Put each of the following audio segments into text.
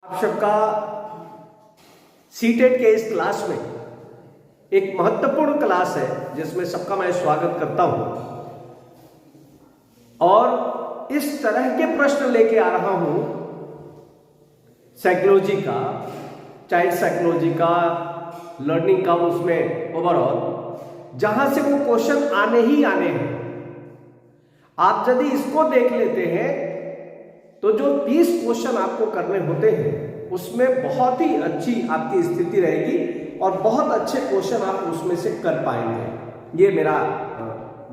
आप सबका सीटेट के इस क्लास में एक महत्वपूर्ण क्लास है जिसमें सबका मैं स्वागत करता हूं और इस तरह के प्रश्न लेके आ रहा हूं साइकोलॉजी का, चाइल्ड साइकोलॉजी का, लर्निंग का, उसमें ओवरऑल जहां से वो क्वेश्चन आने ही आने हैं। आप यदि इसको देख लेते हैं तो जो 30 क्वेश्चन आपको करने होते हैं उसमें बहुत ही अच्छी आपकी स्थिति रहेगी और बहुत अच्छे क्वेश्चन आप उसमें से कर पाएंगे। ये मेरा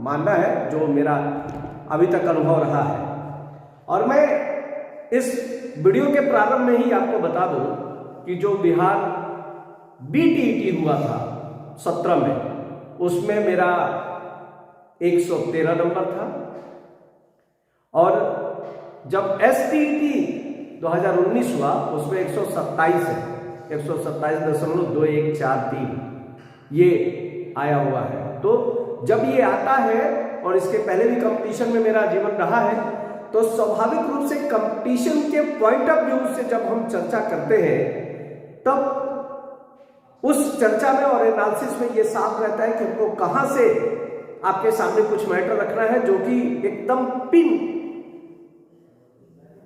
मानना है, जो मेरा अभी तक अनुभव रहा है। और मैं इस वीडियो के प्रारंभ में ही आपको बता दूं कि जो बिहार BTET हुआ था 17 में, उसमें मेरा 113 नंबर था और जब STET 2019 हुआ उसमें 127 है, 127.2143 ये आया हुआ है। तो जब ये आता है और इसके पहले भी कंपटीशन में मेरा जीवन रहा है, तो स्वाभाविक रूप से कंपटीशन के पॉइंट ऑफ व्यू से जब हम चर्चा करते हैं तब उस चर्चा में और एनालिसिस में ये साफ रहता है कि हमको कहां से आपके सामने कुछ मैटर रखना है जो कि एकदम पिन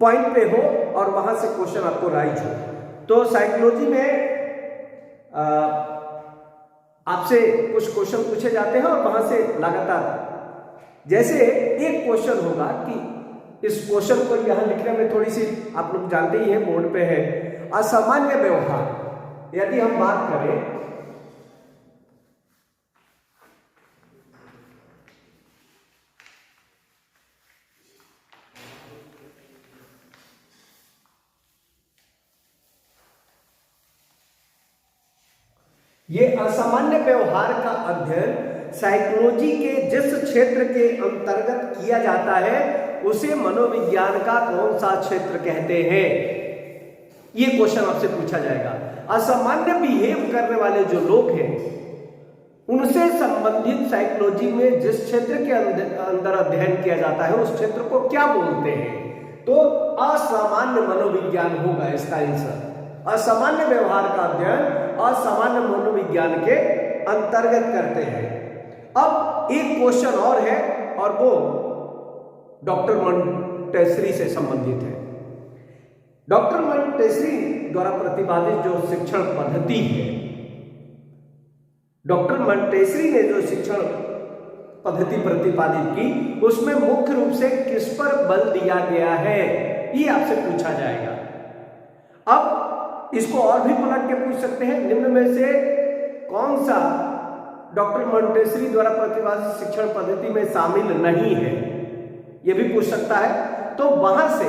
पॉइंट पे हो और वहां से क्वेश्चन आपको राइज हो। तो साइकोलॉजी में आपसे कुछ क्वेश्चन पूछे जाते हैं और वहां से लगातार, जैसे एक क्वेश्चन होगा कि इस क्वेश्चन को यहां लिखने में थोड़ी सी आप लोग जानते ही हैं, बोर्ड पे है, असामान्य व्यवहार। यदि हम बात करें ये असामान्य व्यवहार का अध्ययन साइकोलॉजी के जिस क्षेत्र के अंतर्गत किया जाता है उसे मनोविज्ञान का कौन सा क्षेत्र कहते हैं, ये क्वेश्चन आपसे पूछा जाएगा। असामान्य बिहेव करने वाले जो लोग हैं उनसे संबंधित साइकोलॉजी में जिस क्षेत्र के अंदर अध्ययन किया जाता है उस क्षेत्र को क्या बोलते हैं, तो असामान्य मनोविज्ञान होगा इसका आंसर। असामान्य व्यवहार का अध्ययन असामान्य मनोविज्ञान के अंतर्गत करते हैं। अब एक क्वेश्चन और है और वो डॉक्टर मॉन्टेसरी से संबंधित है। डॉक्टर मॉन्टेसरी द्वारा प्रतिपादित जो शिक्षण पद्धति है, डॉक्टर मॉन्टेसरी ने जो शिक्षण पद्धति प्रतिपादित की उसमें मुख्य रूप से किस पर बल दिया गया है, ये आपसे पूछा जाएगा। अब इसको और भी पलट के पूछ सकते हैं, निम्न में से कौन सा डॉक्टर मॉन्टेसरी द्वारा प्रतिपादित शिक्षण पद्धति में शामिल नहीं है, यह भी पूछ सकता है। तो वहां से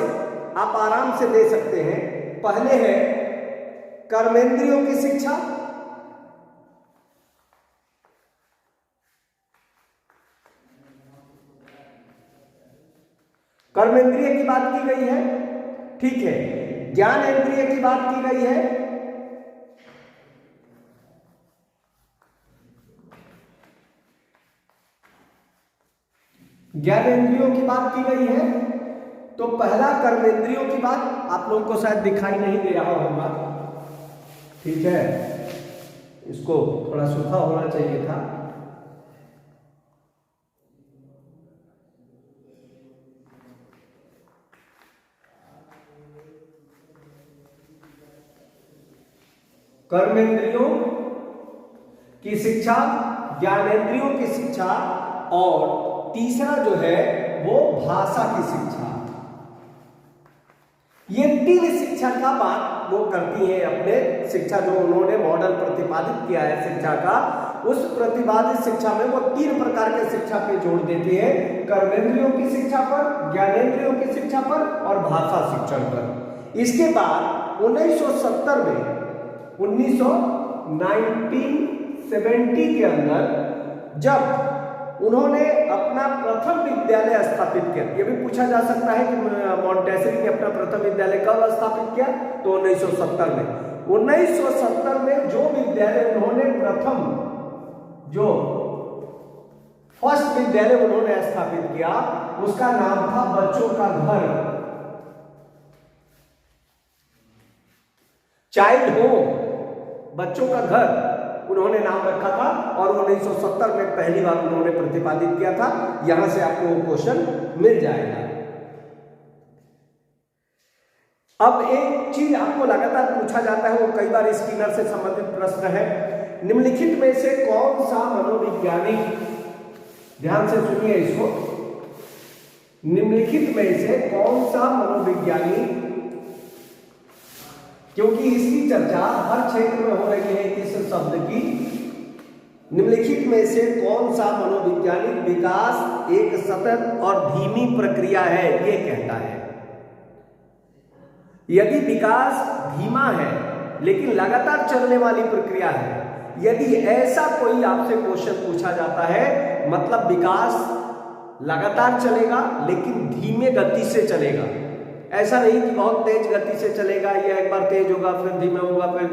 आप आराम से दे सकते हैं। पहले है कर्मेंद्रियों की शिक्षा, कर्मेंद्रिय की बात की गई है, ठीक है। ज्ञान इंद्रिय की बात की गई है, ज्ञान इंद्रियों की बात की गई है। तो पहला कर्मेंद्रियों की बात आप लोगों को शायद दिखाई नहीं दे रहा होगा, ठीक है, इसको थोड़ा सूखा होना चाहिए था। कर्मेंद्रियों की शिक्षा, ज्ञानेंद्रियों की शिक्षा और तीसरा जो है वो भाषा की शिक्षा। ये 3 शिक्षा का बात वो करती है अपने शिक्षा, जो उन्होंने मॉडल प्रतिपादित किया है शिक्षा का, उस प्रतिपादित शिक्षा में वो 3 प्रकार के शिक्षा पे जोड़ देते हैं, कर्मेंद्रियों की शिक्षा पर, ज्ञानेंद्रियों की शिक्षा पर और भाषा शिक्षण पर। इसके बाद 1970 में 1970 के अंदर जब उन्होंने अपना प्रथम विद्यालय स्थापित किया, यह भी पूछा जा सकता है कि मॉन्टेसरी ने अपना प्रथम विद्यालय कब स्थापित किया, तो 1970 में। 1970 में जो विद्यालय उन्होंने प्रथम, जो फर्स्ट विद्यालय उन्होंने स्थापित किया उसका नाम था बच्चों का घर। चाइल्ड होम, बच्चों का घर उन्होंने नाम रखा था और 1970 में पहली बार उन्होंने प्रतिपादित किया था। यहां से आपको वो क्वेश्चन मिल जाएगा। अब एक चीज आपको लगातार पूछा जाता है, वो कई बार स्किनर से संबंधित प्रश्न है। निम्नलिखित में से कौन सा मनोवैज्ञानिक, ध्यान से सुनिए इसको, निम्नलिखित में से कौन सा मनोवैज्ञानिक, क्योंकि इसकी चर्चा हर क्षेत्र में हो रही है इस शब्द की, निम्नलिखित में से कौन सा मनोवैज्ञानिक विकास एक सतत और धीमी प्रक्रिया है ये कहता है। यदि विकास धीमा है लेकिन लगातार चलने वाली प्रक्रिया है, यदि ऐसा कोई आपसे क्वेश्चन पूछा जाता है, मतलब विकास लगातार चलेगा लेकिन धीमे गति से चलेगा, ऐसा नहीं कि बहुत तेज गति से चलेगा या एक बार तेज होगा फिर धीमा होगा फिर,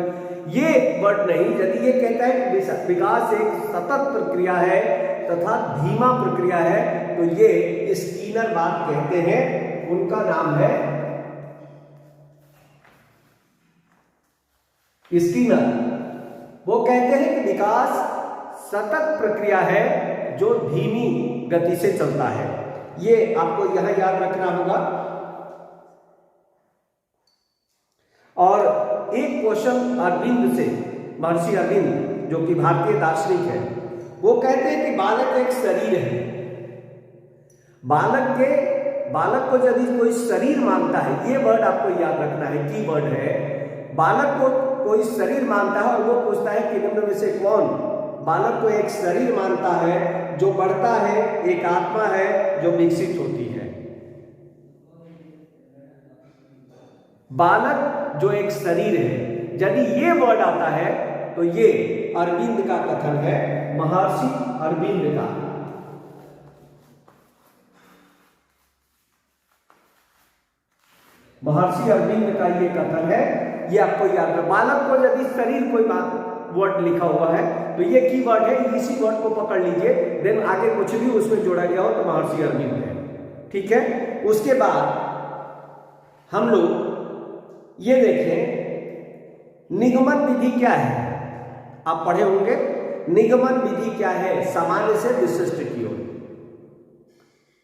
ये वर्ड नहीं। यदि ये कहता है कि विकास एक सतत प्रक्रिया है तथा धीमा प्रक्रिया है, तो ये स्किनर बात कहते हैं। उनका नाम है स्किनर। वो कहते हैं कि विकास सतत प्रक्रिया है जो धीमी गति से चलता है। ये आपको यहां याद रखना होगा। और एक क्वेश्चन अरविंद से, महर्षि अरविंद जो कि भारतीय दार्शनिक है, वो कहते हैं कि बालक एक शरीर है। बालक को यदि कोई शरीर मानता है, ये वर्ड आपको याद रखना है, की वर्ड है, बालक को कोई शरीर मानता है और वो पूछता है कि निम्न में से कौन बालक को एक शरीर मानता है जो बढ़ता है, एक आत्मा है जो विकसित होती है। बालक जो एक शरीर है, यदि ये वर्ड आता है तो ये अरविंद का कथन है, महर्षि अरविंद का। महर्षि अरविंद का ये कथन है, ये आपको याद है। बालक को यदि शरीर कोई वर्ड लिखा हुआ है तो ये की वर्ड है, इसी वर्ड को पकड़ लीजिए, देन आगे कुछ भी उसमें जोड़ा गया हो तो महर्षि अरविंद है। ठीक है। उसके बाद हम लोग ये देखें निगमन विधि क्या है। आप पढ़े होंगे निगमन विधि क्या है, सामान्य से विशिष्ट की ओर।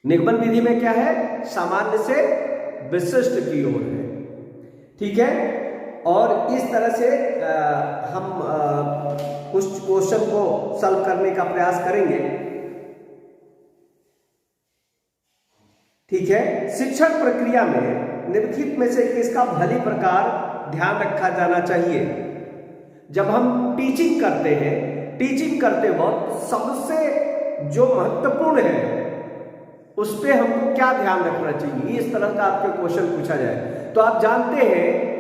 निगमन विधि में क्या है, सामान्य से विशिष्ट की ओर है। ठीक है। और इस तरह से हम कुछ क्वेश्चन को सॉल्व करने का प्रयास करेंगे। ठीक है। शिक्षण प्रक्रिया में निम्नलिखित में से किसका भली प्रकार ध्यान रखा जाना चाहिए। जब हम टीचिंग करते हैं, टीचिंग करते वक्त सबसे जो महत्वपूर्ण है उस पर हमको क्या ध्यान रखना चाहिए, इस तरह का आपके क्वेश्चन पूछा जाए तो आप जानते हैं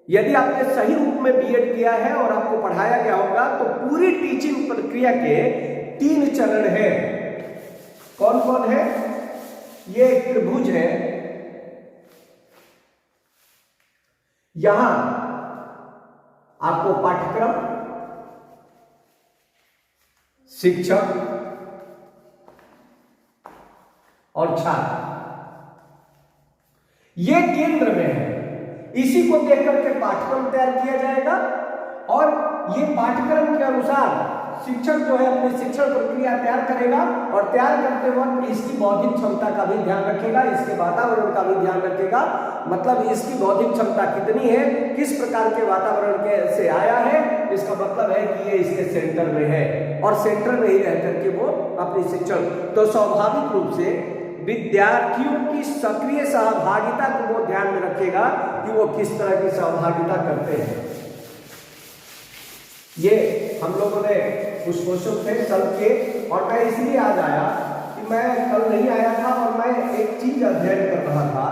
यदि आपने सही रूप में बीएड किया है और आपको पढ़ाया गया होगा तो पूरी टीचिंग प्रक्रिया के 3 चरण है। कौन कौन है, ये एक त्रिभुज है। यहां आपको पाठ्यक्रम, शिक्षक और छात्र, ये केंद्र में है। इसी को देख करके पाठ्यक्रम तैयार किया जाएगा और ये पाठ्यक्रम के अनुसार शिक्षक जो है अपनी शिक्षण प्रक्रिया तैयार करेगा और तैयार करते वक्त इसकी बौद्धिक क्षमता का भी ध्यान रखेगा, इसके वातावरण का भी ध्यान रखेगा। मतलब इसकी बौद्धिक क्षमता कितनी है, किस प्रकार के वातावरण के से आया है, इसका मतलब है कि ये इसके सेंटर में है और सेंटर में ही रह करके वो अपनी शिक्षण, तो स्वाभाविक रूप से विद्यार्थियों की सक्रिय सहभागिता को वो ध्यान में रखेगा कि वो किस तरह की सहभागिता करते हैं। ये हम लोगों ने उस क्वेश्चन पे सॉल्व किए और मैं इसलिए आज आया कि मैं कल नहीं आया था और मैं एक चीज अध्ययन कर रहा था।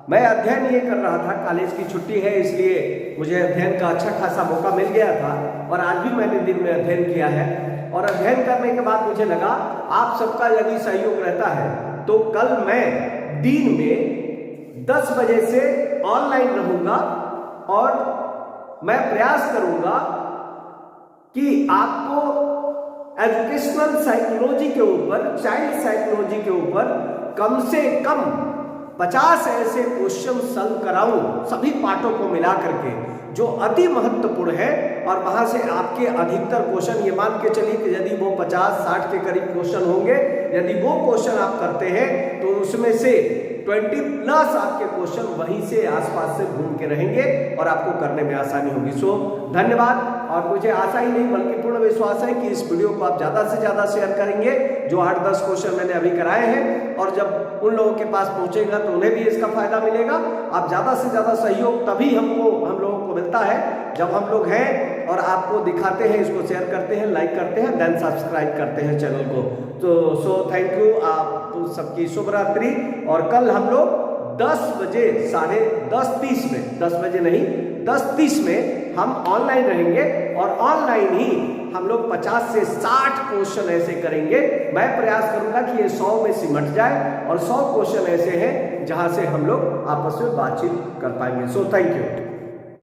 मैं अध्ययन ये कर रहा था, कॉलेज की छुट्टी है इसलिए मुझे अध्ययन का अच्छा खासा मौका मिल गया था और आज भी मैंने दिन में अध्ययन किया है। और अध्ययन करने के बाद मुझे लगा आप सबका यदि सहयोग रहता है तो कल मैं दिन में 10 बजे से ऑनलाइन रहूंगा और मैं प्रयास करूंगा कि आपको एजुकेशनल साइकोलॉजी के ऊपर, चाइल्ड साइकोलॉजी के ऊपर कम से कम 50 ऐसे क्वेश्चन सॉल्व कराऊं सभी पार्टों को मिला करके जो अति महत्वपूर्ण है, और वहां से आपके अधिकतर क्वेश्चन, ये मान के चलिए कि यदि वो 50-60 के करीब क्वेश्चन होंगे, यदि वो क्वेश्चन आप करते हैं तो उसमें से 20+ आपके क्वेश्चन वहीं से आसपास से घूम के रहेंगे और आपको करने में आसानी होगी। सो धन्यवाद। और मुझे आशा ही नहीं बल्कि पूर्ण विश्वास है कि इस वीडियो को आप ज्यादा से ज्यादा शेयर करेंगे, जो 8-10 क्वेश्चन मैंने अभी कराए हैं, और जब उन लोगों के पास पहुंचेगा तो उन्हें भी इसका फायदा मिलेगा। आप ज्यादा से ज्यादा सहयोग तभी हम लोगों को मिलता है जब हम लोग हैं और आपको दिखाते हैं, इसको शेयर करते हैं, लाइक करते हैं, देन सब्सक्राइब करते हैं चैनल को। तो सो थैंक यू, आप सबकी शुभ रात्रि। और कल हम लोग 10 बजे 10:30 में, 10 बजे नहीं 10:30 में हम ऑनलाइन रहेंगे, और ऑनलाइन ही हम लोग 50 से 60 क्वेश्चन ऐसे करेंगे। मैं प्रयास करूंगा कि ये 100 में सिमट जाए, और 100 क्वेश्चन ऐसे हैं जहां से हम लोग आपस में बातचीत कर पाएंगे। So thank you.